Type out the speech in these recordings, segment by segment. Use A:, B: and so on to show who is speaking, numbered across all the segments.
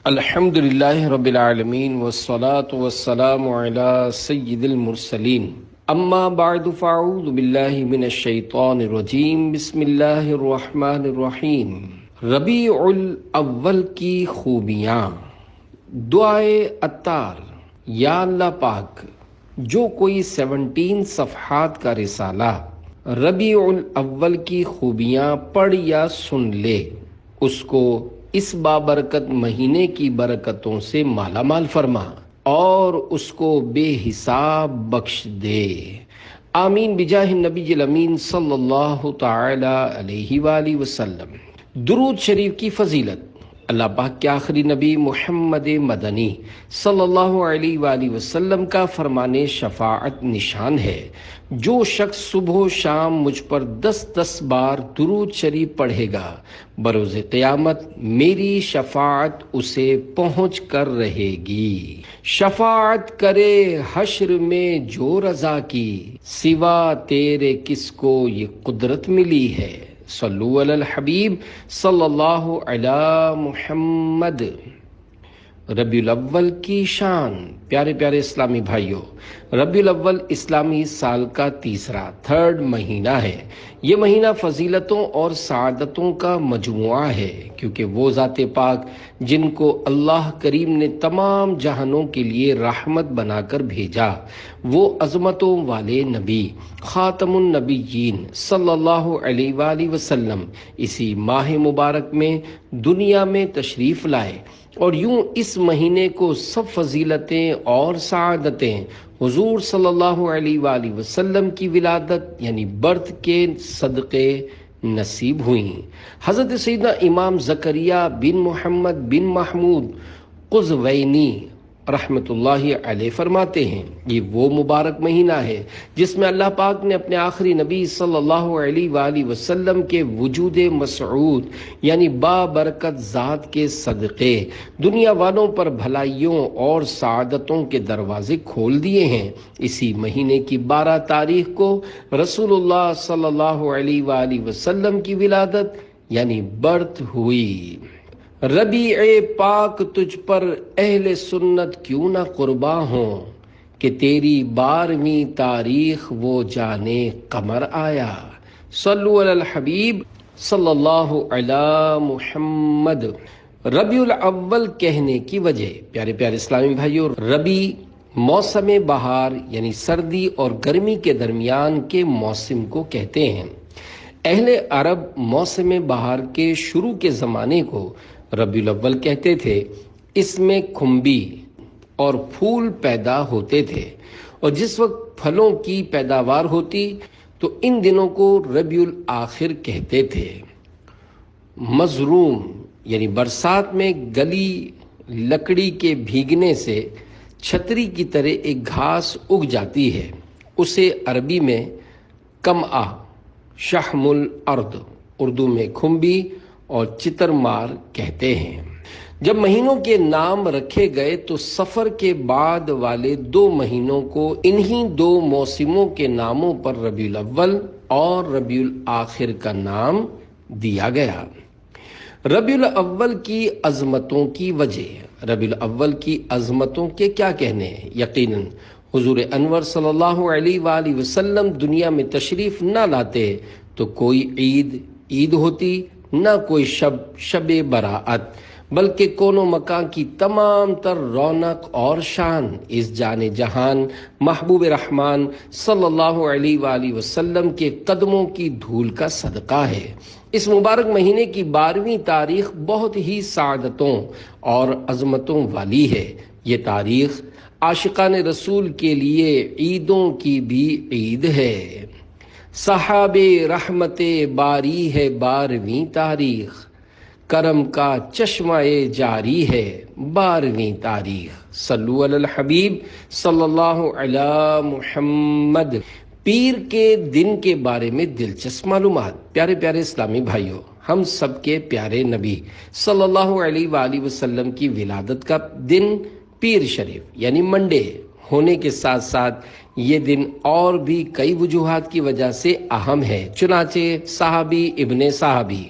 A: الحمدللہ رب العالمین والصلاة والسلام علی سید المرسلین اما بعد فاعوذ باللہ من الشیطان الرجیم بسم اللہ الرحمن الرحیم۔ ربیع الاول کی خوبیاں۔ دعائے عطار۔ یا اللہ پاک، جو کوئی 17 صفحات کا رسالہ ربیع الاول کی خوبیاں پڑھ یا سن لے، اس کو اس بابرکت مہینے کی برکتوں سے مالا مال فرما اور اس کو بے حساب بخش دے۔ آمین بجاہ النبی الامین صلی اللہ تعالی علیہ وآلہ وسلم۔ درود شریف کی فضیلت۔ اللہ پاک کے آخری نبی محمد مدنی صلی اللہ علیہ وآلہ وسلم کا فرمان شفاعت نشان ہے، جو شخص صبح و شام مجھ پر 10 بار درود شریف پڑھے گا، بروز قیامت میری شفاعت اسے پہنچ کر رہے گی۔ شفاعت کرے حشر میں جو رضا کی، سوا تیرے کس کو یہ قدرت ملی ہے۔ صلو علی الحبیب صلی اللہ علی محمد۔ ربیع الاول کی شان۔ پیارے پیارے اسلامی بھائیوں، ربیع الاول اسلامی سال کا تھرڈ مہینہ ہے۔ یہ مہینہ فضیلتوں اور سعادتوں کا مجموعہ ہے، کیونکہ وہ ذات پاک جن کو اللہ کریم نے تمام جہانوں کے لیے رحمت بنا کر بھیجا، وہ عظمتوں والے نبی خاتم النبیین صلی اللہ علیہ وآلہ وسلم اسی ماہ مبارک میں دنیا میں تشریف لائے، اور یوں اس مہینے کو سب فضیلتیں اور سعادتیں حضور صلی اللہ علیہ وآلہ وسلم کی ولادت یعنی برتھ کے صدقے نصیب ہوئیں۔ حضرت سیدنا امام زکریا بن محمد بن محمود قزوینی رحمت اللہ علیہ فرماتے ہیں، یہ وہ مبارک مہینہ ہے جس میں اللہ پاک نے اپنے آخری نبی صلی اللہ علیہ وآلہ وسلم کے وجود مسعود یعنی بابرکت ذات کے صدقے دنیا والوں پر بھلائیوں اور سعادتوں کے دروازے کھول دیے ہیں۔ اسی مہینے کی 12 تاریخ کو رسول اللہ صلی اللہ علیہ وآلہ وسلم کی ولادت یعنی برتھ ہوئی۔ ربیع پاک تجھ پر اہل سنت کیوں نہ قرباں ہوں، کہ تیری 12ویں تاریخ وہ جانے قمر آیا۔ صلو علی الحبیب صلی اللہ علی محمد۔ ربیع الاول کہنے کی وجہ۔ پیارے پیارے اسلامی بھائیوں، ربیع موسم بہار یعنی سردی اور گرمی کے درمیان کے موسم کو کہتے ہیں۔ اہل عرب موسم بہار کے شروع کے زمانے کو ربیع الاول کہتے تھے۔ اس میں کھمبی اور پھول پیدا ہوتے تھے، اور جس وقت پھلوں کی پیداوار ہوتی تو ان دنوں کو ربیع الاخر کہتے تھے۔ مضروم یعنی برسات میں گلی لکڑی کے بھیگنے سے چھتری کی طرح ایک گھاس اگ جاتی ہے، اسے عربی میں کمعہ شحم الارض، اردو میں کھمبی اور چتر مار کہتے ہیں۔ جب مہینوں کے نام رکھے گئے تو سفر کے بعد والے 2 مہینوں کو انہی 2 موسموں کے ناموں پر ربیع الاول اور ربیع الاخر کا نام دیا گیا۔ ربیع الاول کی عظمتوں کی وجہ۔ ربیع الاول کی عظمتوں کے کیا کہنے ہیں؟ یقیناً حضور انور صلی اللہ علیہ وآلہ وسلم دنیا میں تشریف نہ لاتے تو کوئی عید ہوتی، نہ کوئی شب براءت، بلکہ کون و مکان کی تمام تر رونق اور شان اس جان جہان محبوب رحمان صلی اللہ علیہ وآلہ وسلم کے قدموں کی دھول کا صدقہ ہے۔ اس مبارک مہینے کی 12ویں تاریخ بہت ہی سعادتوں اور عظمتوں والی ہے۔ یہ تاریخ عاشقان رسول کے لیے عیدوں کی بھی عید ہے۔ صحاب رحمت باری ہے 12ویں تاریخ، کرم کا چشمہ جاری ہے 12ویں تاریخ۔ صلو علی الحبیب صلی اللہ علی محمد۔ پیر کے دن کے بارے میں دلچسپ معلومات۔ پیارے پیارے اسلامی بھائیوں، ہم سب کے پیارے نبی صلی اللہ علیہ وآلہ وسلم کی ولادت کا دن پیر شریف یعنی منڈے ہونے کے ساتھ ساتھ یہ دن اور بھی کئی وجوہات کی وجہ سے اہم ہے۔ چنانچہ صحابی ابن صحابی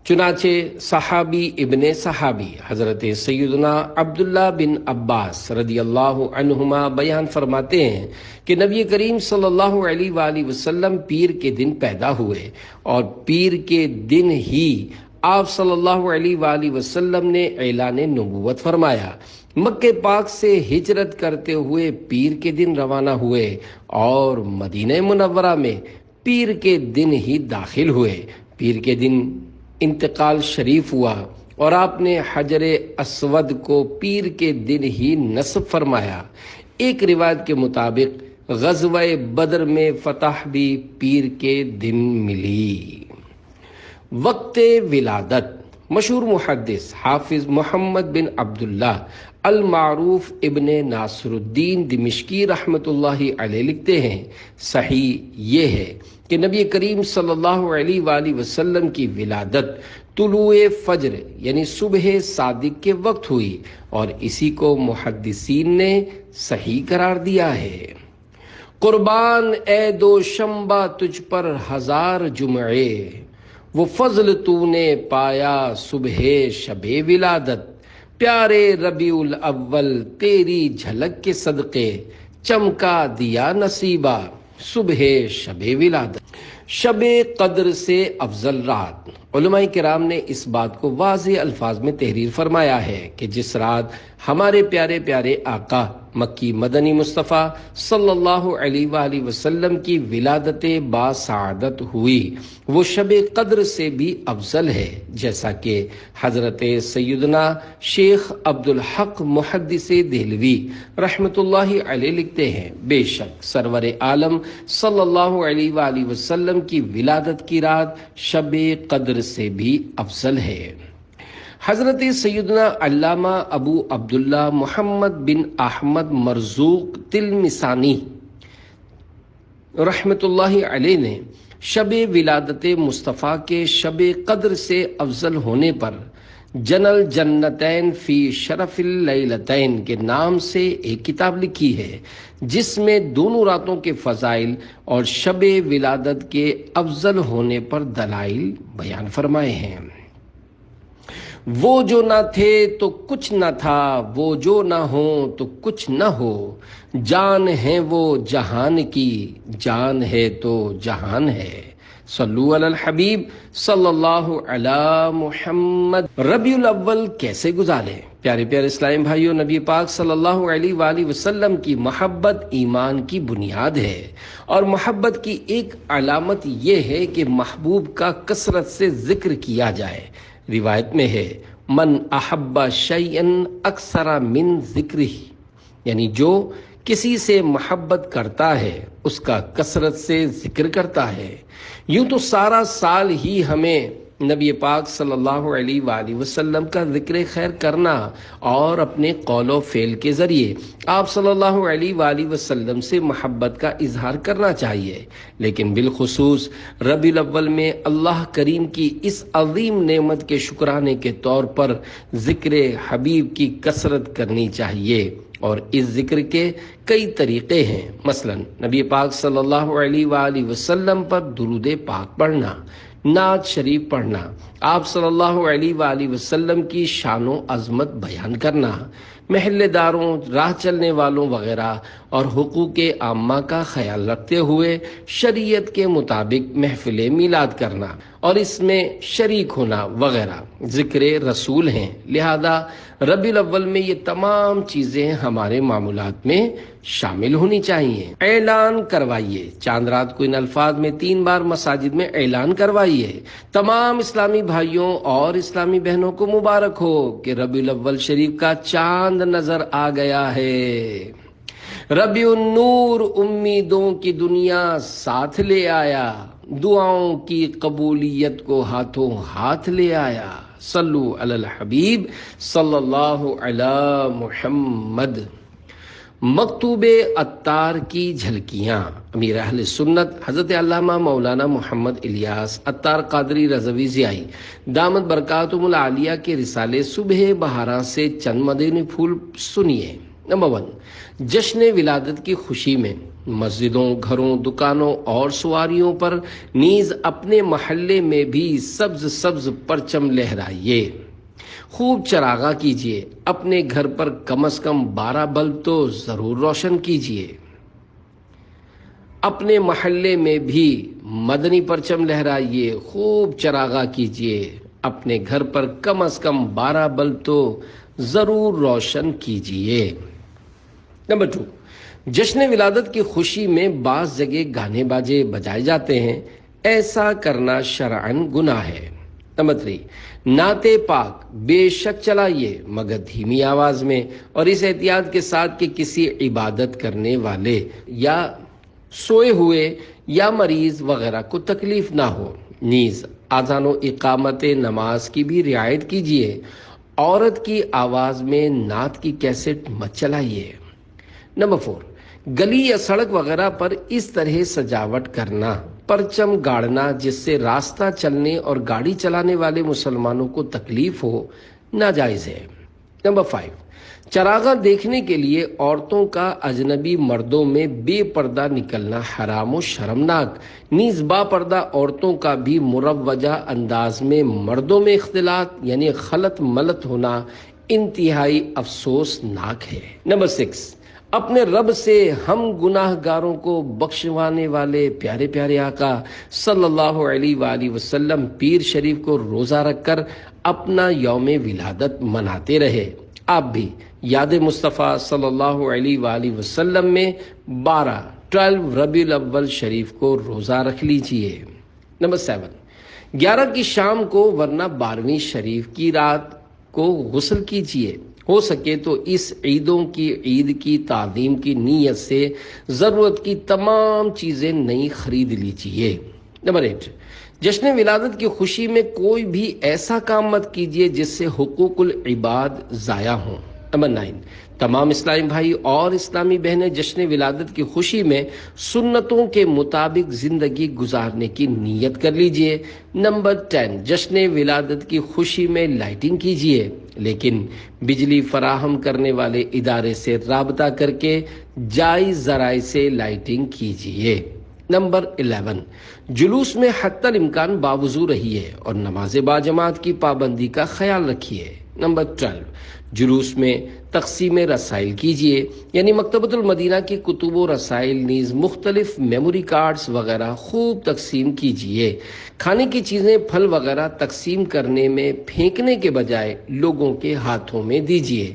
A: چنانچہ صحابی ابن صحابی حضرت سیدنا عبداللہ بن عباس رضی اللہ عنہما بیان فرماتے ہیں کہ نبی کریم صلی اللہ علیہ وآلہ وسلم پیر کے دن پیدا ہوئے، اور پیر کے دن ہی آپ صلی اللہ علیہ وآلہ وسلم نے اعلان نبوت فرمایا۔ مکہ پاک سے ہجرت کرتے ہوئے پیر کے دن روانہ ہوئے اور مدینہ منورہ میں پیر کے دن ہی داخل ہوئے۔ پیر کے دن انتقال شریف ہوا اور آپ نے حجر اسود کو پیر کے دن ہی نصب فرمایا۔ ایک روایت کے مطابق غزوہ بدر میں فتح بھی پیر کے دن ملی۔ وقت ولادت۔ مشہور محدث حافظ محمد بن عبداللہ المعروف ابن ناصر الدین دمشقی رحمۃ اللہ علیہ لکھتے ہیں، صحیح یہ ہے کہ نبی کریم صلی اللہ علیہ وآلہ وسلم کی ولادت طلوع فجر یعنی صبح صادق کے وقت ہوئی، اور اسی کو محدثین نے صحیح قرار دیا ہے۔ قربان اے دو شنبہ تجھ پر ہزار جمعے، وہ فضل تو نے پایا صبح شب ولادت، پیارے ربیع الاول تیری جھلک کے صدقے، چمکا دیا نصیبہ صبح شب ولادت۔ شب قدر سے افضل رات۔ علماء کرام نے اس بات کو واضح الفاظ میں تحریر فرمایا ہے کہ جس رات ہمارے پیارے پیارے آقا مکی مدنی مصطفیٰ صلی اللہ علیہ وآلہ وسلم کی ولادت باسعادت ہوئی، وہ شب قدر سے بھی افضل ہے، جیسا کہ حضرت سیدنا شیخ عبدالحق محدث دہلوی رحمۃ اللہ علیہ لکھتے ہیں، بے شک سرور عالم صلی اللہ علیہ وآلہ وسلم کی ولادت کی رات شب قدر سے بھی افضل ہے۔ حضرت سیدنا علامہ ابو عبداللہ محمد بن احمد مرزوق تلمسانی رحمۃ اللہ علیہ نے شب ولادت مصطفیٰ کے شب قدر سے افضل ہونے پر جنل جنتین فی شرف اللیلتین کے نام سے ایک کتاب لکھی ہے، جس میں دونوں راتوں کے فضائل اور شب ولادت کے افضل ہونے پر دلائل بیان فرمائے ہیں۔ وہ جو نہ تھے تو کچھ نہ تھا، وہ جو نہ ہوں تو کچھ نہ ہو، جان ہے وہ جہان کی، جان ہے تو جہان ہے۔ صلو علی الحبیب صلی اللہ علی محمد۔ ربیع الاول کیسے گزارے؟ پیارے پیارے اسلامی بھائیوں، نبی پاک صلی اللہ علیہ وآلہ وسلم کی محبت ایمان کی بنیاد ہے، اور محبت کی ایک علامت یہ ہے کہ محبوب کا کثرت سے ذکر کیا جائے۔ روایت میں ہے، من احب شیئا اکثر من ذکرہ، یعنی جو کسی سے محبت کرتا ہے اس کا کثرت سے ذکر کرتا ہے۔ یوں تو سارا سال ہی ہمیں نبی پاک صلی اللہ علیہ وآلہ وسلم کا ذکر خیر کرنا اور اپنے قول و فعل کے ذریعے آپ صلی اللہ علیہ وآلہ وسلم سے محبت کا اظہار کرنا چاہیے، لیکن بالخصوص ربیع الاول میں اللہ کریم کی اس عظیم نعمت کے شکرانے کے طور پر ذکر حبیب کی کثرت کرنی چاہیے، اور اس ذکر کے کئی طریقے ہیں۔ مثلا نبی پاک صلی اللہ علیہ وآلہ وسلم پر درود پاک پڑھنا، نعت شریف پڑھنا، آپ صلی اللہ علیہ وآلہ وسلم کی شان و عظمت بیان کرنا، محلے داروں، راہ چلنے والوں وغیرہ اور حقوق عامہ کا خیال رکھتے ہوئے شریعت کے مطابق محفل میلاد کرنا اور اس میں شریک ہونا وغیرہ ذکر رسول ہیں۔ لہذا ربیع الاول میں یہ تمام چیزیں ہمارے معمولات میں شامل ہونی چاہیے۔ اعلان کروائیے، چاند رات کو ان الفاظ میں 3 بار مساجد میں اعلان کروائیے۔ تمام اسلامی بھائیوں اور اسلامی بہنوں کو مبارک ہو کہ ربیع الاول شریف کا چاند نظر آ گیا ہے۔ ربیع النور امیدوں کی دنیا ساتھ لے آیا، دعاؤں کی قبولیت کو ہاتھوں ہاتھ لے آیا۔ صلو علی الحبیب صلی اللہ علی محمد۔ مکتوب عطار کی جھلکیاں۔ امیر اہل سنت حضرت علامہ مولانا محمد الیاس عطار قادری رضوی ضیائی دامت برکاتہم العالیہ کے رسالے صبح بہاراں سے چند مدنی پھول سنیے۔ نمبر 1، جشن ولادت کی خوشی میں مسجدوں، گھروں، دکانوں اور سواریوں پر نیز اپنے محلے میں بھی سبز سبز پرچم لہرائیے، خوب چراغاں کیجیے، اپنے گھر پر کم از کم 12 بلب تو ضرور روشن کیجیے، اپنے محلے میں بھی مدنی پرچم لہرائیے، خوب چراغاں کیجیے، اپنے گھر پر کم از کم 12 بلب تو ضرور روشن کیجیے۔ نمبر 2، جشن ولادت کی خوشی میں بعض جگہ گانے باجے بجائے جاتے ہیں، ایسا کرنا شرعاً گناہ ہے۔ نمبر 3، نعت پاک بے شک چلائیے مگر دھیمی آواز میں، اور اس احتیاط کے ساتھ کہ کسی عبادت کرنے والے یا سوئے ہوئے یا مریض وغیرہ کو تکلیف نہ ہو۔ نیز اذان و اقامت نماز کی بھی رعایت کیجیے، عورت کی آواز میں نعت کی کیسٹ مت چلائیے۔ نمبر 4، گلی یا سڑک وغیرہ پر اس طرح سجاوٹ کرنا، پرچم گاڑنا جس سے راستہ چلنے اور گاڑی چلانے والے مسلمانوں کو تکلیف ہو، ناجائز ہے۔ نمبر 5، چراغاں دیکھنے کے لیے عورتوں کا اجنبی مردوں میں بے پردہ نکلنا حرام و شرمناک، نیز با پردہ عورتوں کا بھی مروجہ انداز میں مردوں میں اختلاط یعنی خلط ملط ہونا انتہائی افسوسناک ہے۔ نمبر 6، اپنے رب سے ہم گناہ گاروں کو بخشوانے والے پیارے پیارے آقا صلی اللہ علیہ وآلہ وسلم پیر شریف کو روزہ رکھ کر اپنا یوم ولادت مناتے رہے۔ آپ بھی یاد مصطفیٰ صلی اللہ علیہ وآلہ وسلم میں 12 ربیع الاول شریف کو روزہ رکھ لیجئے۔ نمبر 7، 11 کی شام کو ورنہ 12ویں شریف کی رات کو غسل کیجئے، ہو سکے تو اس عیدوں کی عید کی تعظیم کی نیت سے ضرورت کی تمام چیزیں نئی خرید لیجئے۔ نمبر 8، جشن ولادت کی خوشی میں کوئی بھی ایسا کام مت کیجیے جس سے حقوق العباد ضائع ہوں۔ نمبر 9، تمام اسلامی بھائی اور اسلامی بہنیں جشن ولادت کی خوشی میں سنتوں کے مطابق زندگی گزارنے کی نیت کر لیجئے۔ نمبر 10، جشن ولادت کی خوشی میں لائٹنگ کیجیے، لیکن بجلی فراہم کرنے والے ادارے سے رابطہ کر کے جائز ذرائع سے لائٹنگ کیجیے۔ نمبر 11، جلوس میں حتی الامکان باوضو رہیے اور نماز باجماعت کی پابندی کا خیال رکھیے۔ نمبر 12، جلوس میں تقسیم رسائل کیجیے، یعنی مکتبۃ المدینہ کی کتب و رسائل نیز مختلف میموری کارڈز وغیرہ خوب تقسیم کیجیے۔ کھانے کی چیزیں، پھل وغیرہ تقسیم کرنے میں پھینکنے کے بجائے لوگوں کے ہاتھوں میں دیجیے۔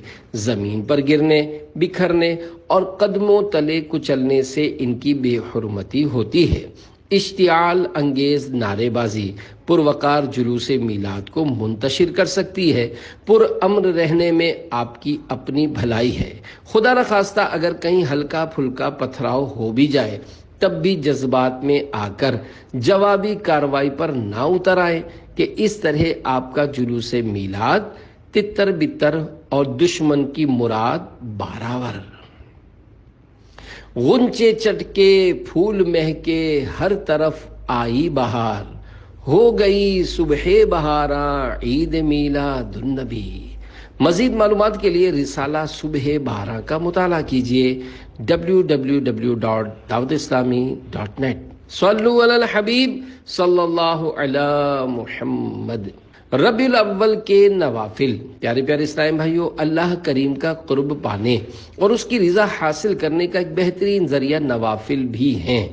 A: زمین پر گرنے، بکھرنے اور قدموں تلے کچلنے سے ان کی بے حرمتی ہوتی ہے۔ اشتعال انگیز نعرے بازی پروقار جلوس میلاد کو منتشر کر سکتی ہے۔ پر امن رہنے میں آپ کی اپنی بھلائی ہے۔ خدا نخواستہ اگر کہیں ہلکا پھلکا پتھراؤ ہو بھی جائے تب بھی جذبات میں آ کر جوابی کارروائی پر نہ اتر آئے کہ اس طرح آپ کا جلوس میلاد تتر بتر اور دشمن کی مراد باراور۔ غنچے چٹکے، پھول مہکے، ہر طرف آئی بہار، ہو گئی صبح بہاراں، عید میلاد النبی۔ مزید معلومات کے لیے رسالہ صبح بہاراں کا مطالعہ کیجیے www.dawatیسلامی.net۔ صلو علی الحبیب صلی اللہ علی محمد۔ ربیع الاول کے نوافل۔ پیارے پیارے اسلام بھائیوں، اللہ کریم کا قرب پانے اور اس کی رضا حاصل کرنے کا ایک بہترین ذریعہ نوافل بھی ہیں۔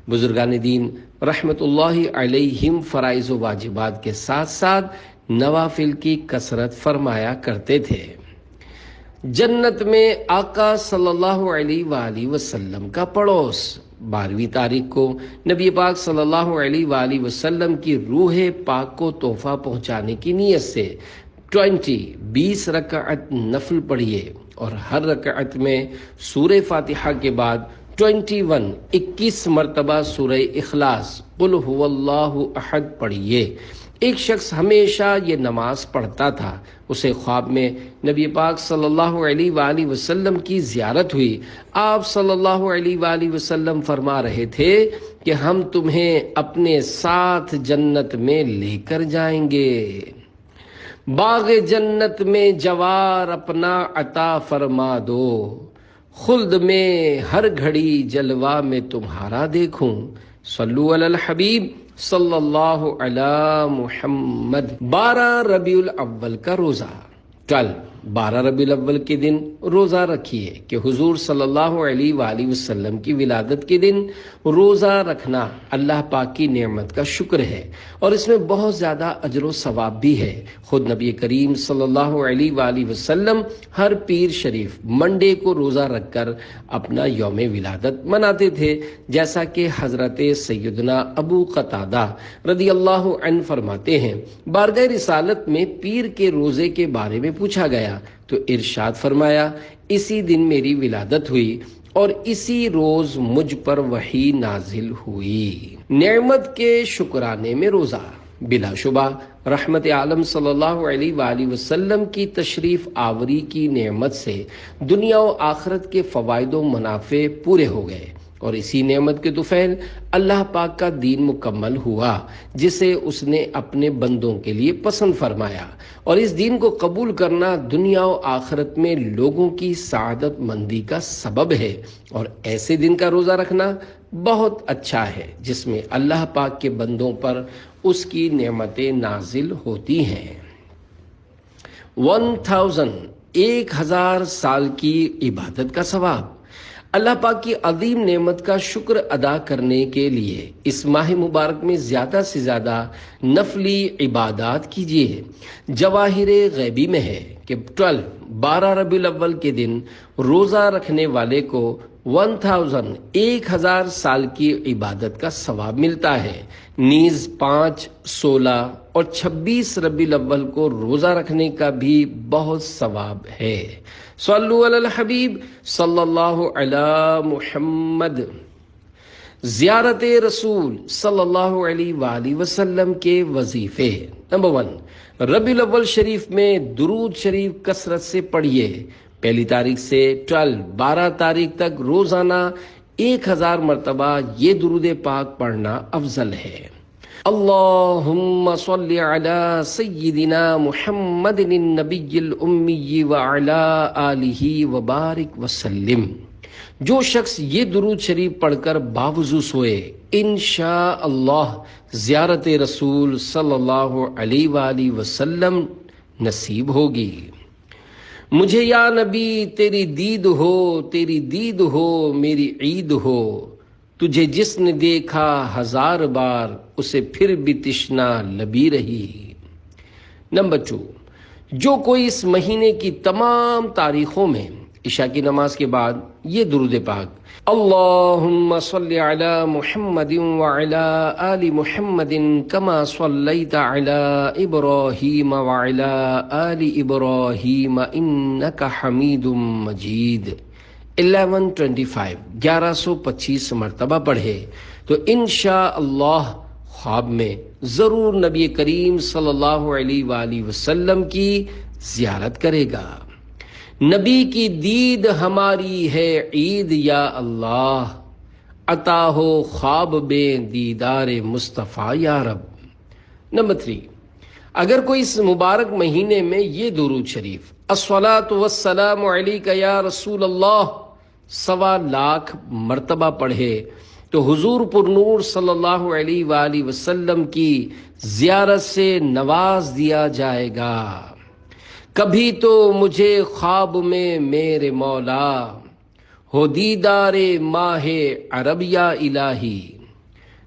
A: بزرگان دین رحمت اللہ علیہم فرائض و واجبات کے ساتھ ساتھ نوافل کی کثرت فرمایا کرتے تھے۔ جنت میں آقا صلی اللہ علیہ وآلہ وسلم کا پڑوس۔ 12ویں تاریخ کو نبی پاک صلی اللہ علیہ وآلہ وسلم کی روح پاک کو تحفہ پہنچانے کی نیت سے 20 رکعت نفل پڑھیے اور ہر رکعت میں سورہ فاتحہ کے بعد 21 مرتبہ سورہ اخلاص قل هو اللہ احد پڑھیے۔ ایک شخص ہمیشہ یہ نماز پڑھتا تھا، اسے خواب میں نبی پاک صلی اللہ علیہ وآلہ وسلم کی زیارت ہوئی۔ آپ صلی اللہ علیہ وآلہ وسلم فرما رہے تھے کہ ہم تمہیں اپنے ساتھ جنت میں لے کر جائیں گے۔ باغ جنت میں جوار اپنا عطا فرما دو، خلد میں ہر گھڑی جلوہ میں تمہارا دیکھوں، صلو علی الحبیب صلی اللہ علی محمد۔ 12 ربیع الاول کا روزہ۔ کل 12 ربیع الاول کے دن روزہ رکھیے کہ حضور صلی اللہ علیہ وآلہ وسلم کی ولادت کے دن روزہ رکھنا اللہ پاک کی نعمت کا شکر ہے، اور اس میں بہت زیادہ اجر و ثواب بھی ہے۔ خود نبی کریم صلی اللہ علیہ وآلہ وسلم ہر پیر شریف منڈے کو روزہ رکھ کر اپنا یوم ولادت مناتے تھے، جیسا کہ حضرت سیدنا ابو قتادہ رضی اللہ عنہ فرماتے ہیں، بارگاہ رسالت میں پیر کے روزے کے بارے میں پوچھا گیا تو ارشاد فرمایا، اسی دن میری ولادت ہوئی اور اسی روز مجھ پر وحی نازل ہوئی۔ نعمت کے شکرانے میں روزہ۔ بلا شبہ رحمت عالم صلی اللہ علیہ وآلہ وسلم کی تشریف آوری کی نعمت سے دنیا و آخرت کے فوائد و منافع پورے ہو گئے، اور اسی نعمت کے طفیل اللہ پاک کا دین مکمل ہوا، جسے اس نے اپنے بندوں کے لیے پسند فرمایا، اور اس دین کو قبول کرنا دنیا و آخرت میں لوگوں کی سعادت مندی کا سبب ہے، اور ایسے دن کا روزہ رکھنا بہت اچھا ہے جس میں اللہ پاک کے بندوں پر اس کی نعمتیں نازل ہوتی ہیں۔ 1000 سال کی عبادت کا ثواب۔ اللہ پاک کی عظیم نعمت کا شکر ادا کرنے کے لیے اس ماہ مبارک میں زیادہ سے زیادہ نفلی عبادات کیجیے۔ جواہر غیبی میں ہے کہ 12 ربیع الاول کے دن روزہ رکھنے والے کو 1000 سال کی عبادت کا ثواب ملتا ہے۔ نیز 5، 16 اور 26 ربیع الاول کو روزہ رکھنے کا بھی بہت ثواب ہے۔ صلو علی الحبیب صلی اللہ علی محمد۔ زیارت رسول صلی اللہ علیہ وآلہ وسلم کے وظیفے۔ نمبر 1، ربیع الاول شریف میں درود شریف کثرت سے پڑھیے۔ پہلی تاریخ سے 12 تاریخ تک روزانہ 1000 مرتبہ یہ درود پاک پڑھنا افضل ہے۔ اللہم صلی علی سیدنا محمد النبی الامی وعلی آلہ وبارک وسلم۔ جو شخص یہ درود شریف پڑھ کر باوضو سوئے، انشاءاللہ زیارت رسول صلی اللہ علیہ وآلہ وسلم نصیب ہوگی۔ مجھے یا نبی تیری دید ہو، تیری دید ہو میری عید ہو، تجھے جس نے دیکھا 1000 بار اسے پھر بھی تشنا لبی رہی۔ نمبر 2، جو کوئی اس مہینے کی تمام تاریخوں میں عشاء کی نماز کے بعد یہ درود پاک اللہم صلی علی محمد وعلی آل محمد کما صلیت علی ابراہیم وعلی آل ابراہیم انک حمید مجید 1125 مرتبہ پڑھے تو انشاءاللہ خواب میں ضرور نبی کریم صلی اللہ علیہ وآلہ وسلم کی زیارت کرے گا۔ نبی کی دید ہماری ہے عید یا اللہ، عطا ہو خواب بے دیدار مصطفیٰ یا رب۔ نمبر 3، اگر کوئی اس مبارک مہینے میں یہ درود شریف الصلاۃ والسلام علیک یا رسول اللہ 1.25 لاکھ مرتبہ پڑھے تو حضور پر نور صلی اللہ علیہ وآلہ وسلم کی زیارت سے نواز دیا جائے گا۔ کبھی تو مجھے خواب میں میرے مولا ہو دیدار ماہ عرب یا الہی۔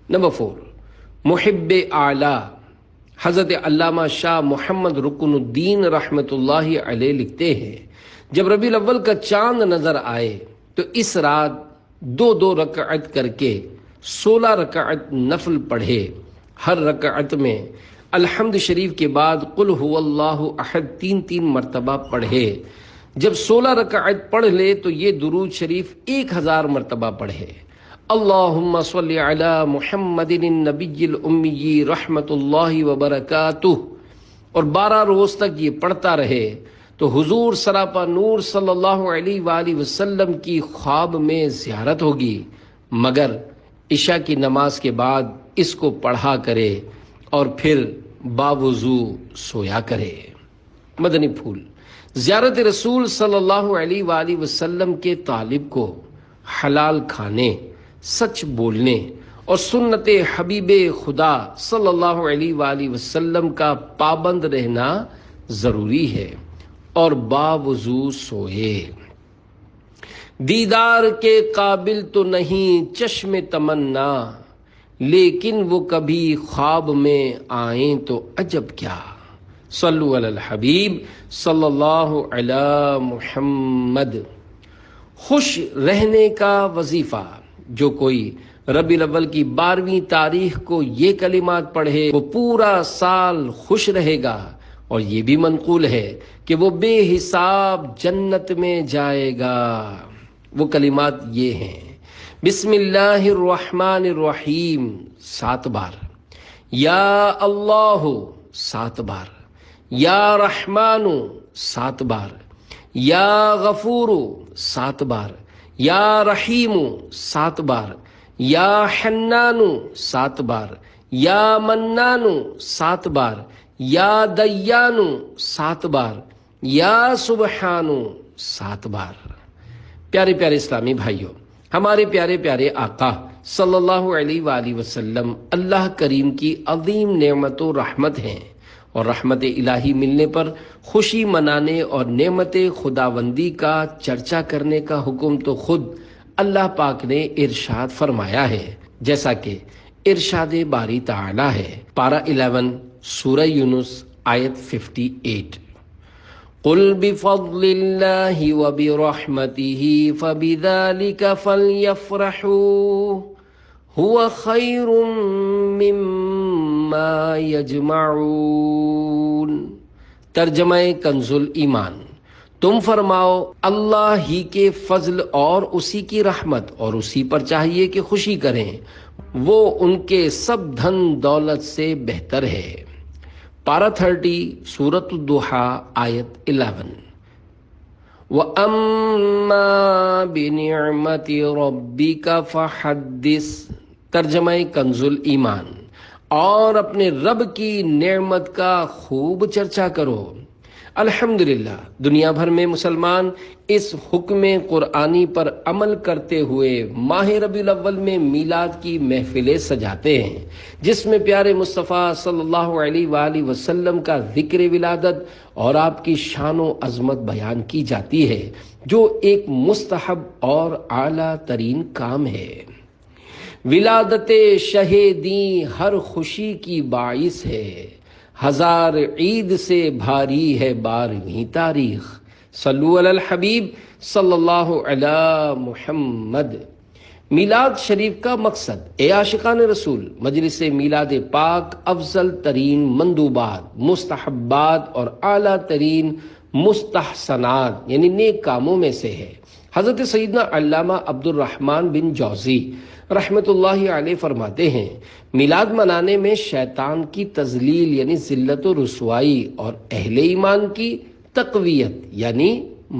A: نمبر 4، محب اعلی حضرت علامہ شاہ محمد رکن الدین رحمۃ اللہ علیہ لکھتے ہیں، جب ربیع الاول کا چاند نظر آئے تو اس رات 2 رکعت کر کے 16 رکعت نفل پڑھے۔ ہر رکعت میں الحمد شریف کے بعد قل هو اللہ احد 3 مرتبہ پڑھے۔ جب 16 رکعت پڑھ لے تو یہ درود شریف 1000 مرتبہ پڑھے۔ اللہم صلی علی محمد النبی الامی رحمت اللہ وبرکاتہ، اور 12 روز تک یہ پڑھتا رہے تو حضور سراپا نور صلی اللہ علیہ وآلہ وسلم کی خواب میں زیارت ہوگی، مگر عشاء کی نماز کے بعد اس کو پڑھا کرے اور پھر باوضو سویا کرے۔ مدنی پھول زیارت رسول صلی اللہ علیہ وآلہ وسلم کے طالب کو حلال کھانے، سچ بولنے اور سنت حبیب خدا صلی اللہ علیہ وآلہ وسلم کا پابند رہنا ضروری ہے اور باوضو سوئے۔ دیدار کے قابل تو نہیں چشم تمنا، لیکن وہ کبھی خواب میں آئیں تو عجب کیا۔ صلو علی الحبیب صلی اللہ علی محمد۔ خوش رہنے کا وظیفہ، جو کوئی ربیع الاول کی 12ویں تاریخ کو یہ کلمات پڑھے وہ پورا سال خوش رہے گا، اور یہ بھی منقول ہے کہ وہ بے حساب جنت میں جائے گا۔ وہ کلمات یہ ہیں: بسم اللہ الرحمن الرحیم 7 بار، یا اللہ 7 بار، یا رحمان 7 بار، یا غفور 7 بار، یا رحیم 7 بار، یا حنان 7 بار، یا منان 7 بار، یا دیان 7 بار، یا سبحان 7 بار۔ پیارے پیارے اسلامی بھائیوں، ہمارے پیارے پیارے آقا صلی اللہ علیہ وآلہ وسلم اللہ کریم کی عظیم نعمت و رحمت ہیں، اور رحمت الہی ملنے پر خوشی منانے اور نعمت خداوندی کا چرچا کرنے کا حکم تو خود اللہ پاک نے ارشاد فرمایا ہے، جیسا کہ ارشاد باری تعالی ہے، پارہ 11 سورہ یونس آیت 58۔ قل بفضل اللہ وبرحمتہ فبذلک فلیفرحوا هو خیر مما یجمعون۔ ترجمہ کنز ایمان۔ تم فرماؤ اللہ ہی کے فضل اور اسی کی رحمت اور اسی پر چاہیے کہ خوشی کریں، وہ ان کے سب دھن دولت سے بہتر ہے۔ پارہ 30 سورۃ الضحیٰ آیت 11۔ وَأَمَّا بِنِعْمَةِ رَبِّكَ فَحَدِّثْ۔ ترجمہ کنز ایمان۔ اور اپنے رب کی نعمت کا خوب چرچا کرو۔ الحمدللہ دنیا بھر میں مسلمان اس حکم قرآنی پر عمل کرتے ہوئے ماہ ربیع الاول میں میلاد کی محفلیں سجاتے ہیں، جس میں پیارے مصطفیٰ صلی اللہ علیہ وآلہ وسلم کا ذکر ولادت اور آپ کی شان و عظمت بیان کی جاتی ہے، جو ایک مستحب اور اعلیٰ ترین کام ہے۔ ولادت شہ دیں ہر خوشی کی باعث ہے، ہزار عید سے بھاری ہے 12ویں تاریخ۔ صلو علی الحبیب صلی اللہ علی محمد۔ میلاد شریف کا مقصد، اے عاشقان رسول، مجلس میلاد پاک افضل ترین مندوبات، مستحبات اور اعلیٰ ترین مستحسنات یعنی نیک کاموں میں سے ہے۔ حضرت سیدنا علامہ عبد الرحمن بن جوزی رحمت اللہ علیہ فرماتے ہیں، میلاد منانے میں شیطان کی تذلیل یعنی ذلت و رسوائی اور اہل ایمان کی تقویت یعنی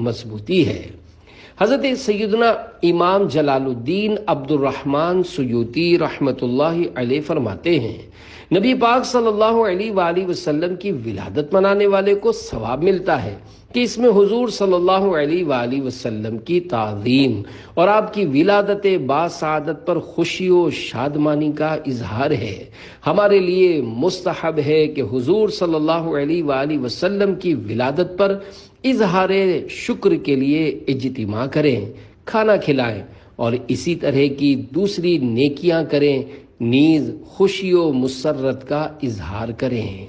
A: مضبوطی ہے۔ حضرت سیدنا امام جلال الدین عبد الرحمن سیوطی رحمت اللہ علیہ فرماتے ہیں، نبی پاک صلی اللہ علیہ وآلہ وسلم کی ولادت منانے والے کو ثواب ملتا ہے کہ اس میں حضور صلی اللہ علیہ وآلہ وسلم کی تعظیم اور آپ کی ولادت باسعادت پر خوشی و شادمانی کا اظہار ہے۔ ہمارے لیے مستحب ہے کہ حضور صلی اللہ علیہ وآلہ وسلم کی ولادت پر اظہار شکر کے لیے اجتماع کریں، کھانا کھلائیں اور اسی طرح کی دوسری نیکیاں کریں، نیز خوشی و مسرت کا اظہار کریں۔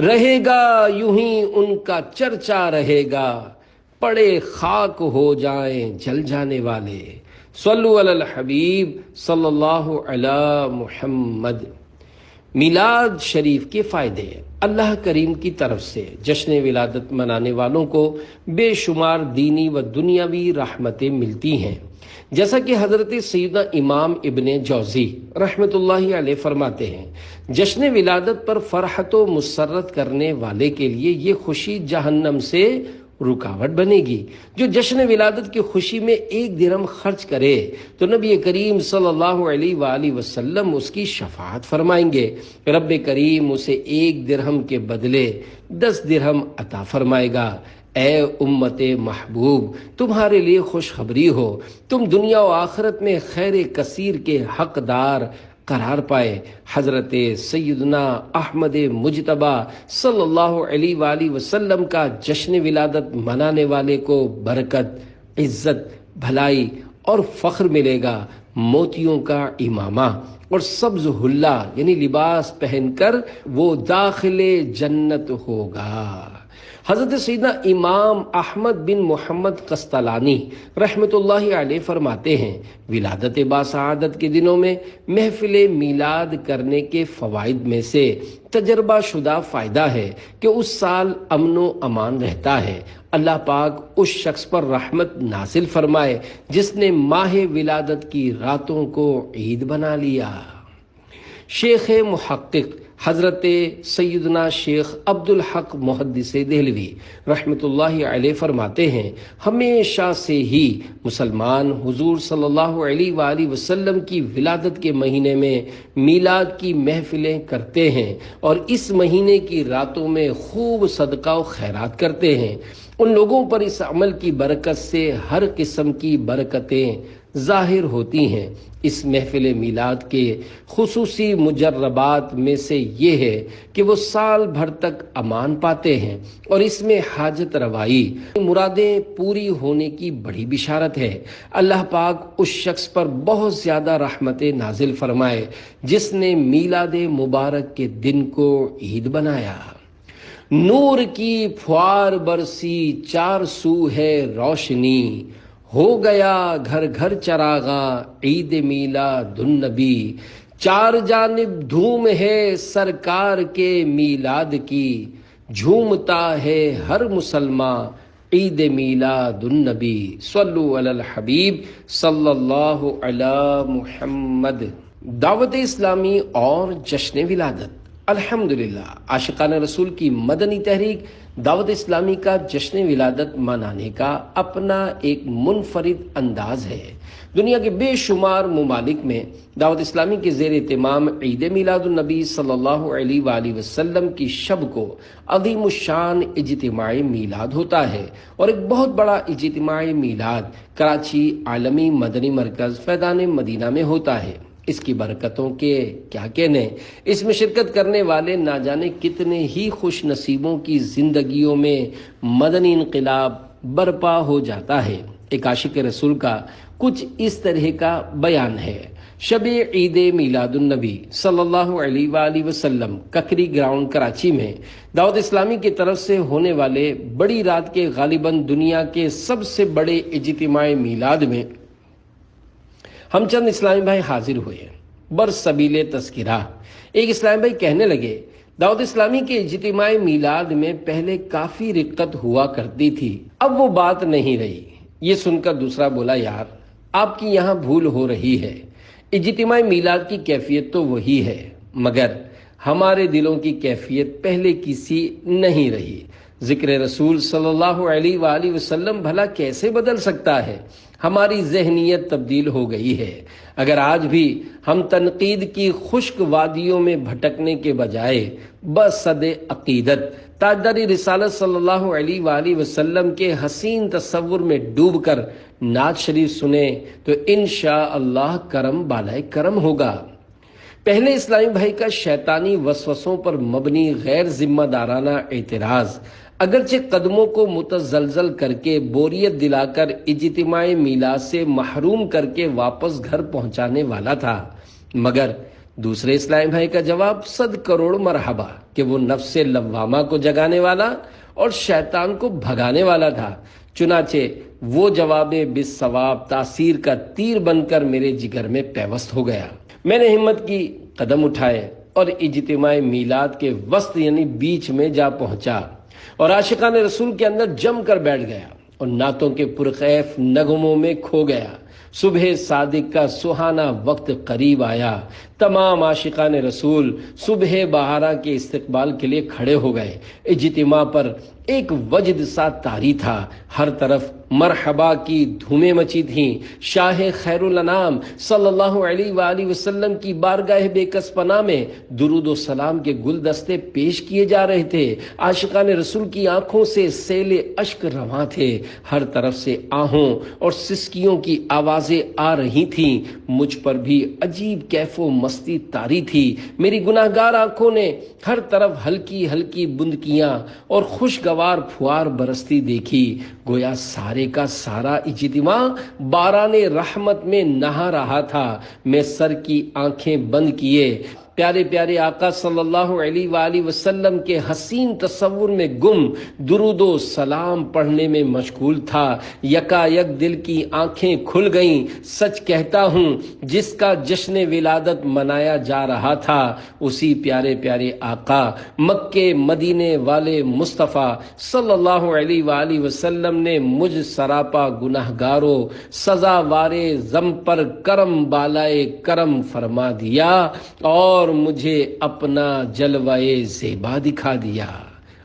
A: رہے گا یوں ہی ان کا چرچا رہے گا، پڑے خاک ہو جائیں جل جانے والے۔ صلو علی الحبیب صلی اللہ علی محمد۔ میلاد شریف کے فائدے۔ اللہ کریم کی طرف سے جشن ولادت منانے والوں کو بے شمار دینی و دنیاوی رحمتیں ملتی ہیں، جیسا کہ حضرت سیدنا امام ابن جوزی رحمت اللہ علیہ فرماتے ہیں، جشن ولادت پر فرحت و مسرت کرنے والے کے لیے یہ خوشی جہنم سے رکاوٹ بنے گی۔ جو جشن ولادت کی خوشی میں 1 درہم خرچ کرے تو نبی کریم صلی اللہ علیہ وآلہ وسلم اس کی شفاعت فرمائیں گے، رب کریم اسے 1 درہم کے بدلے 10 درہم عطا فرمائے گا۔ اے امت محبوب، تمہارے لیے خوشخبری ہو، تم دنیا و آخرت میں خیر کثیر کے حقدار قرار پائے۔ حضرت سیدنا احمد مجتبی صلی اللہ علیہ وآلہ وسلم کا جشن ولادت منانے والے کو برکت، عزت، بھلائی اور فخر ملے گا۔ موتیوں کا امامہ اور سبز حلہ یعنی لباس پہن کر وہ داخل جنت ہوگا۔ حضرت سیدنا امام احمد بن محمد قسطلانی رحمۃ اللہ علیہ فرماتے ہیں، ولادت باسعادت کے دنوں میں محفل میلاد کرنے کے فوائد میں سے تجربہ شدہ فائدہ ہے کہ اس سال امن و امان رہتا ہے۔ اللہ پاک اس شخص پر رحمت نازل فرمائے جس نے ماہ ولادت کی راتوں کو عید بنا لیا۔ شیخ محقق حضرت سیدنا شیخ عبدالحق محدث دہلوی رحمۃ اللہ علیہ فرماتے ہیں، ہمیشہ سے ہی مسلمان حضور صلی اللہ علیہ وآلہ وسلم کی ولادت کے مہینے میں میلاد کی محفلیں کرتے ہیں اور اس مہینے کی راتوں میں خوب صدقہ و خیرات کرتے ہیں۔ ان لوگوں پر اس عمل کی برکت سے ہر قسم کی برکتیں ظاہر ہوتی ہیں۔ اس محفل میلاد کے خصوصی مجربات میں سے یہ ہے کہ وہ سال بھر تک امان پاتے ہیں اور اس میں حاجت روائی، مرادیں پوری ہونے کی بڑی بشارت ہے۔ اللہ پاک اس شخص پر بہت زیادہ رحمت نازل فرمائے جس نے میلاد مبارک کے دن کو عید بنایا۔ نور کی پھوار برسی، 4 سو ہے روشنی، ہو گیا گھر گھر چراغاں عید میلاد النبی، 4 جانب دھوم ہے سرکار کے میلاد کی، جھومتا ہے ہر مسلمان عید میلاد النبی۔ صلو علی الحبیب صلی اللہ علی محمد۔ دعوت اسلامی اور جشن ولادت۔ الحمدللہ، عاشقان رسول کی مدنی تحریک دعوت اسلامی کا جشن ولادت منانے کا اپنا ایک منفرد انداز ہے۔ دنیا کے بے شمار ممالک میں دعوت اسلامی کے زیر اہتمام عید میلاد النبی صلی اللہ علیہ وآلہ وسلم کی شب کو عظیم الشان اجتماعی میلاد ہوتا ہے، اور ایک بہت بڑا اجتماعی میلاد کراچی عالمی مدنی مرکز فیضان مدینہ میں ہوتا ہے۔ اس کی برکتوں کے کیا کہنے، اس میں شرکت کرنے والے نہ جانے کتنے ہی خوش نصیبوں کی زندگیوں میں مدنی انقلاب برپا ہو جاتا ہے۔ ایک عاشق رسول کا کچھ اس طرح کا بیان ہے۔ شب عید میلاد النبی صلی اللہ علیہ وآلہ وسلم ککری گراؤنڈ کراچی میں دعوت اسلامی کی طرف سے ہونے والے بڑی رات کے غالباً دنیا کے سب سے بڑے اجتماعی میلاد میں ہم چند اسلامی بھائی حاضر ہوئے۔ برسبیل تذکرہ ایک اسلامی بھائی کہنے لگے، دعوت اسلامی کے اجتماعی میلاد میں پہلے کافی رقت ہوا کرتی تھی، اب وہ بات نہیں رہی۔ یہ سن کر دوسرا بولا، یار آپ کی یہاں بھول ہو رہی ہے، اجتماعی میلاد کی کیفیت تو وہی ہے، مگر ہمارے دلوں کی کیفیت پہلے کسی نہیں رہی۔ ذکر رسول صلی اللہ علیہ وآلہ وسلم بھلا کیسے بدل سکتا ہے؟ ہماری ذہنیت تبدیل ہو گئی ہے۔ اگر آج بھی ہم تنقید کی خشک وادیوں میں بھٹکنے کے بجائے بصد عقیدت تاجدار رسالت صلی اللہ علیہ وآلہ وسلم کے حسین تصور میں ڈوب کر نعت شریف سنیں تو انشاءاللہ کرم بالائے کرم ہوگا۔ پہلے اسلامی بھائی کا شیطانی وسوسوں پر مبنی غیر ذمہ دارانہ اعتراض اگرچہ قدموں کو متزلزل کر کے بوریت دلا کر اجتماعی میلاد سے محروم کر کے واپس گھر پہنچانے والا تھا، مگر دوسرے اسلامی بھائی کا جواب 100 کروڑ مرحبا کہ وہ نفس لوامہ کو جگانے والا اور شیطان کو بھگانے والا تھا۔ چنانچہ وہ جواب بالثواب تاثیر کا تیر بن کر میرے جگر میں پیوست ہو گیا۔ میں نے ہمت کی، قدم اٹھائے اور اجتماعی میلاد کے وسط یعنی بیچ میں جا پہنچا اور عاشقان رسول کے اندر جم کر بیٹھ گیا اور نعتوں کے پرخیف نغموں میں کھو گیا۔ صبح صادق کا سہانا وقت قریب آیا، تمام عاشقان رسول صبح بہارا کے استقبال کے لیے کھڑے ہو گئے۔ اجتماع پر ایک وجد سا طاری تھا، ہر طرف مرحبا کی دھومیں مچی تھیں۔ شاہ خیر الانام صلی اللہ علیہ وآلہ وسلم کی بارگاہ بے کس پناہ میں درود و سلام کے گلدستے پیش کیے جا رہے تھے۔ عاشقان رسول کی آنکھوں سے سیل اشک رواں تھے، ہر طرف سے آہوں اور سسکیوں کی آوازیں آ رہی تھیں۔ مجھ پر بھی عجیب کیف و مستی طاری تھی۔ میری گناہگار آنکھوں نے ہر طرف ہلکی ہلکی بندکیاں اور خوشگوار پھوار برستی دیکھی، گویا سارے کا سارا اجتماع باران رحمت میں نہا رہا تھا۔ میں سر کی آنکھیں بند کیے پیارے پیارے آقا صلی اللہ علیہ وآلہ وسلم کے حسین تصور میں گم درود و سلام پڑھنے میں مشغول تھا۔ یکا یک دل کی آنکھیں کھل گئیں۔ سچ کہتا ہوں، جس کا جشن ولادت منایا جا رہا تھا اسی پیارے پیارے آقا مکے مدینے والے مصطفیٰ صلی اللہ علیہ وآلہ وسلم نے مجھ سراپا گناہگاروں سزاوارے ذنب پر کرم بالائے کرم فرما دیا اور مجھے اپنا جلوہ زیبا دکھا دیا۔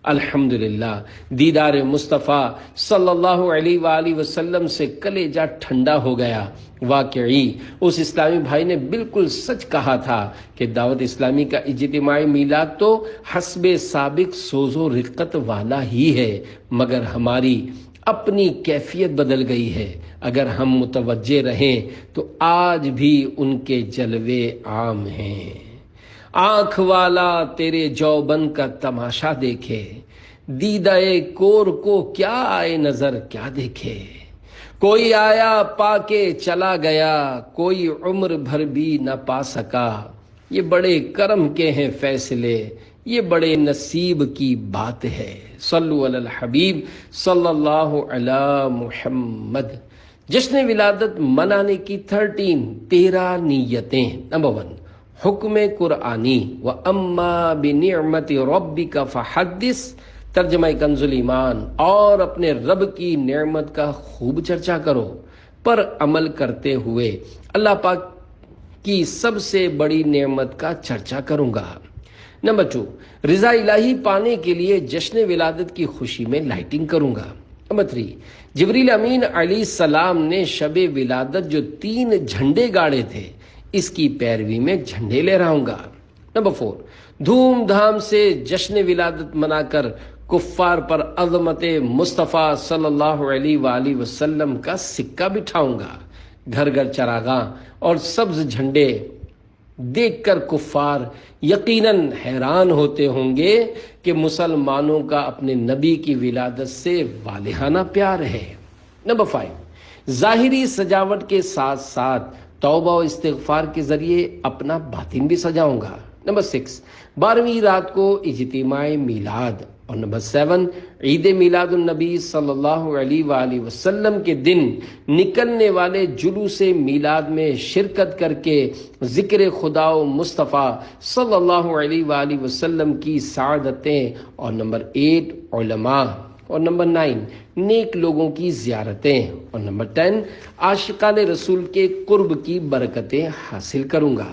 A: الحمدللہ دیدار مصطفیٰ صلی اللہ علیہ وآلہ وسلم سے کلیجہ ٹھنڈا ہو گیا۔ واقعی اس اسلامی بھائی نے بالکل سچ کہا تھا کہ دعوت اسلامی کا اجتماعی میلاد تو حسب سابق سوز و رقت والا ہی ہے، مگر ہماری اپنی کیفیت بدل گئی ہے۔ اگر ہم متوجہ رہیں تو آج بھی ان کے جلوے عام ہیں۔ آنکھ والا تیرے جوبن کا تماشا دیکھے، دیدہ کور کو کیا آئے نظر کیا دیکھے۔ کوئی آیا پا کے چلا گیا، کوئی عمر بھر بھی نہ پا سکا۔ یہ بڑے کرم کے ہیں فیصلے، یہ بڑے نصیب کی بات ہے۔ صلو علی الحبیب صلی اللہ علی محمد۔ جشن ولادت منانے کی 13 نیتیں۔ نمبر 1، حکم قرآنی وَأَمَّا بِنِعْمَةِ رَبِّكَ فَحَدِّثْ، ترجمہ کنز ایمان، اور اپنے رب کی نعمت کا خوب چرچا کرو، پر عمل کرتے ہوئے اللہ پاک کی سب سے بڑی نعمت کا چرچا کروں گا۔ نمبر 2، رضا الہی پانے کے لیے جشن ولادت کی خوشی میں لائٹنگ کروں گا۔ نمبر 3، جبریل امین علیہ السلام نے شب ولادت جو 3 جھنڈے گاڑے تھے اس کی پیروی میں جھنڈے لے رہا ہوں گا۔ نمبر 4، دھوم دھام سے جشن ولادت منا کر کفار پر عظمت مصطفیٰ صلی اللہ علیہ وآلہ وسلم کا سکہ بٹھاؤں گا۔ گھر گھر چراغاں اور سبز جھنڈے دیکھ کر کفار یقیناً حیران ہوتے ہوں گے کہ مسلمانوں کا اپنے نبی کی ولادت سے والہانہ پیار ہے۔ نمبر 5، ظاہری سجاوٹ کے ساتھ ساتھ توبہ و استغفار کے ذریعے اپنا باطن بھی سجاؤں گا۔ نمبر 6، 12ویں رات کو اجتماعی میلاد۔ اور نمبر 7، عید میلاد النبی صلی اللہ علیہ وآلہ وسلم کے دن نکلنے والے جلوس میلاد میں شرکت کر کے ذکر خدا و مصطفیٰ صلی اللہ علیہ وآلہ وسلم کی سعادتیں۔ اور نمبر 8، علماء۔ اور نمبر 9، نیک لوگوں کی زیارتیں۔ اور نمبر 10، عاشقان رسول کے قرب کی برکتیں حاصل کروں گا۔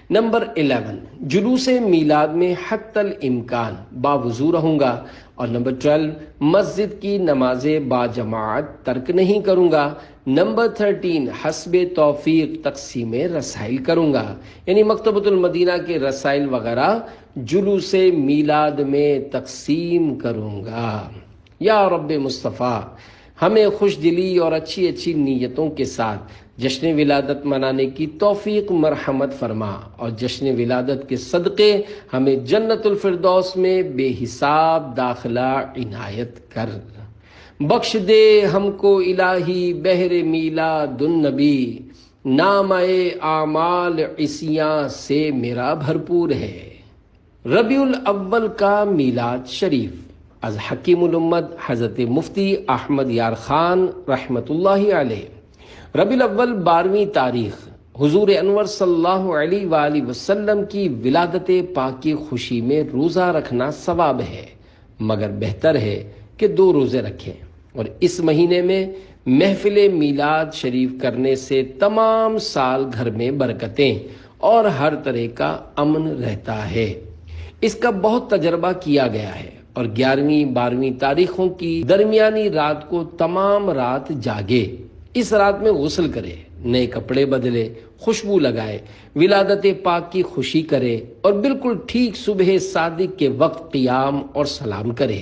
A: نمبر 11، جلوس میلاد میں حتی الامکان باوضو رہوں گا۔ اور نمبر 12، مسجد کی نماز باجماعت ترک نہیں کروں گا۔ نمبر 13، حسب توفیق تقسیم رسائل کروں گا، یعنی مکتبۃ المدینہ کے رسائل وغیرہ جلوس میلاد میں تقسیم کروں گا۔ یا رب مصطفیٰ، ہمیں خوش دلی اور اچھی اچھی نیتوں کے ساتھ جشن ولادت منانے کی توفیق مرحمت فرما، اور جشن ولادت کے صدقے ہمیں جنت الفردوس میں بے حساب داخلہ عنایت کر۔ بخش دے ہم کو الہی بہر میلاد النبی، نامہ اعمال عصیاں سے میرا بھرپور ہے۔ ربیع الاول کا میلاد شریف از حکیم الامت حضرت مفتی احمد یار خان رحمۃ اللہ علیہ۔ ربیع الاول 12ویں تاریخ حضور انور صلی اللہ علیہ وآلہ وسلم کی ولادت پاک کی خوشی میں روزہ رکھنا ثواب ہے، مگر بہتر ہے کہ 2 روزے رکھیں۔ اور اس مہینے میں محفل میلاد شریف کرنے سے تمام سال گھر میں برکتیں اور ہر طرح کا امن رہتا ہے۔ اس کا بہت تجربہ کیا گیا ہے اور 11ویں 12ویں تاریخوں کی درمیانی رات کو تمام رات جاگے، اس رات میں غسل کرے، نئے کپڑے بدلے، خوشبو لگائے، ولادت پاک کی خوشی کرے اور بالکل ٹھیک صبح صادق کے وقت قیام اور سلام کرے۔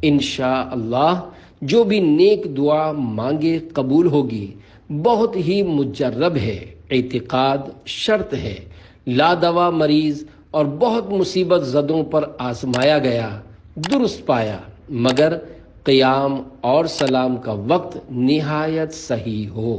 A: انشاءاللہ جو بھی نیک دعا مانگے قبول ہوگی۔ بہت ہی مجرب ہے، اعتقاد شرط ہے، لادوا مریض اور بہت مصیبت زدوں پر آزمایا گیا، درست پایا، مگر قیام اور سلام کا وقت نہایت صحیح ہو۔